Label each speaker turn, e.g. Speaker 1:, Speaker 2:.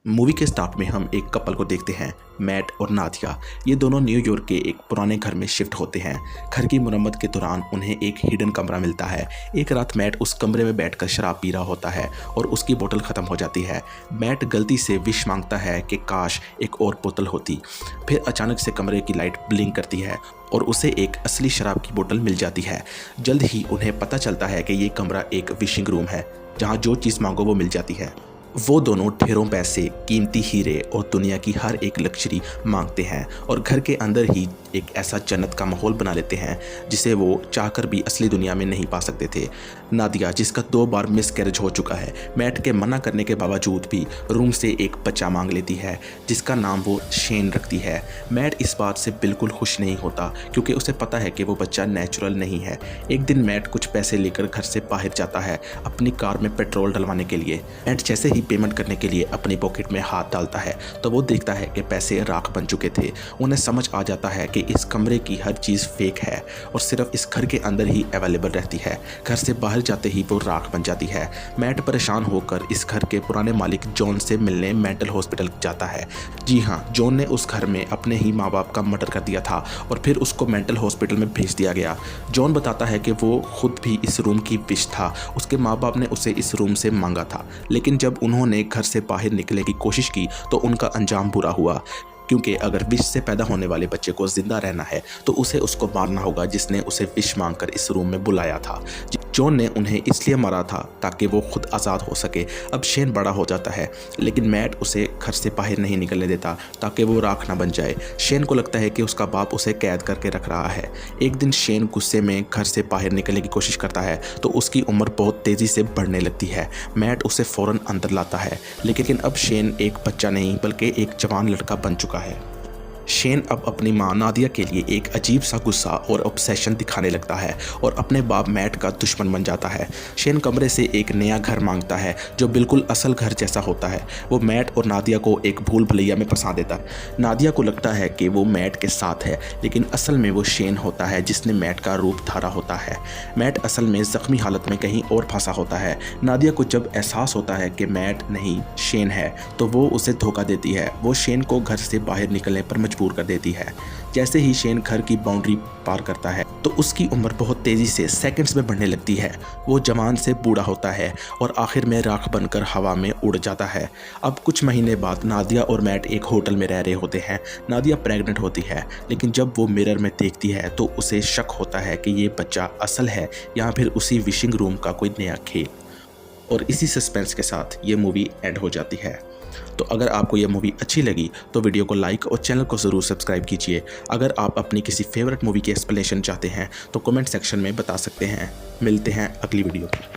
Speaker 1: Movie के start में हम एक कपल को देखते हैं, मैट और नादिया। ये दोनों न्यूयॉर्क के एक पुराने घर में शिफ्ट होते हैं। घर की मुरम्मत के दौरान उन्हें एक हिडन कमरा मिलता है। एक रात मैट उस कमरे में बैठकर शराब पी रहा होता है और उसकी बोतल ख़त्म हो जाती है। मैट गलती से विश मांगता है कि काश एक और बोतल होती। फिर अचानक से कमरे की लाइट ब्लिंक करती है और उसे एक असली शराब की बोतल मिल जाती है। जल्द ही उन्हें पता चलता है कि ये कमरा एक विशिंग रूम है जहाँ जो चीज़ मांगो वो मिल जाती है। वो दोनों ढेरों पैसे, कीमती हीरे और दुनिया की हर एक लग्जरी मांगते हैं और घर के अंदर ही एक ऐसा जन्नत का माहौल बना लेते हैं जिसे वो चाहकर भी असली दुनिया में नहीं पा सकते थे। नादिया, जिसका 2 बार मिसकैरेज हो चुका है, मैट के मना करने के बावजूद भी रूम से एक बच्चा मांग लेती है जिसका नाम वो शेन रखती है। मैट इस बात से बिल्कुल खुश नहीं होता क्योंकि उसे पता है कि वो बच्चा नेचुरल नहीं है। एक दिन मैट कुछ पैसे लेकर घर से बाहर जाता है अपनी कार में पेट्रोल डलवाने के लिए। मैट जैसे ही पेमेंट करने के लिए अपनी पॉकेट में हाथ डालता है तो वो देखता है कि पैसे राख बन चुके थे। उन्हें समझ आ जाता है कि इस कमरे की हर चीज़ फेक है और सिर्फ इस घर के अंदर ही अवेलेबल रहती है। घर से बाहर जाते ही वो राख बन जाती है। मैट परेशान होकर इस घर के पुराने मालिक जॉन से मिलने मेंटल हॉस्पिटल जाता है। जी हाँ, जॉन ने उस घर में अपने ही माँ बाप का मर्डर कर दिया था और फिर उसको मेंटल हॉस्पिटल में भेज दिया गया। जॉन बताता है कि वो खुद भी इस रूम की विश था। उसके माँ बाप ने उसे इस रूम से मांगा था, लेकिन जब उन्होंने घर से बाहर निकलने की कोशिश की तो उनका अंजाम बुरा हुआ, क्योंकि अगर विश से पैदा होने वाले बच्चे को जिंदा रहना है तो उसे उसको मारना होगा जिसने उसे विश मांगकर इस रूम में बुलाया था। जॉन ने उन्हें इसलिए मारा था ताकि वो खुद आज़ाद हो सके। अब शेन बड़ा हो जाता है, लेकिन मैट उसे घर से बाहर नहीं निकलने देता ताकि वो राख ना बन जाए। शेन को लगता है कि उसका बाप उसे कैद करके रख रहा है। एक दिन शेन गुस्से में घर से बाहर निकलने की कोशिश करता है तो उसकी उम्र बहुत तेज़ी से बढ़ने लगती है। मैट उसे फ़ौरन अंदर लाता है, लेकिन अब शेन एक बच्चा नहीं बल्कि एक जवान लड़का बन चुका है। शेन अब अपनी मां नादिया के लिए एक अजीब सा गुस्सा और ऑब्सेशन दिखाने लगता है और अपने बाप मैट का दुश्मन बन जाता है। शेन कमरे से एक नया घर मांगता है जो बिल्कुल असल घर जैसा होता है। वो मैट और नादिया को एक भूल भुलैया में फंसा देता है। नादिया को लगता है कि वो मैट के साथ है, लेकिन असल में वो शेन होता है जिसने मैट का रूप धारा होता है। मैट असल में ज़ख्मी हालत में कहीं और फंसा होता है। नादिया को जब एहसास होता है कि मैट नहीं शेन है तो वो उसे धोखा देती है। वो शेन को घर से बाहर निकलने पर मजबूर कर देती है। जैसे ही शेन घर की बाउंड्री पार करता है तो उसकी उम्र बहुत तेजी से सेकंड्स में बढ़ने लगती है। वो जवान से बूढ़ा होता है और आखिर में राख बनकर हवा में उड़ जाता है। अब कुछ महीने बाद नादिया और मैट एक होटल में रह रहे होते हैं। नादिया प्रेग्नेंट होती है, लेकिन जब वो मिरर में देखती है तो उसे शक होता है कि ये बच्चा असल है या फिर उसी विशिंग रूम का कोई नया खेल। और इसी सस्पेंस के साथ ये मूवी एंड हो जाती है। तो अगर आपको यह मूवी अच्छी लगी तो वीडियो को लाइक और चैनल को ज़रूर सब्सक्राइब कीजिए। अगर आप अपनी किसी फेवरेट मूवी की एक्सप्लेनेशन चाहते हैं तो कमेंट सेक्शन में बता सकते हैं। मिलते हैं अगली वीडियो में।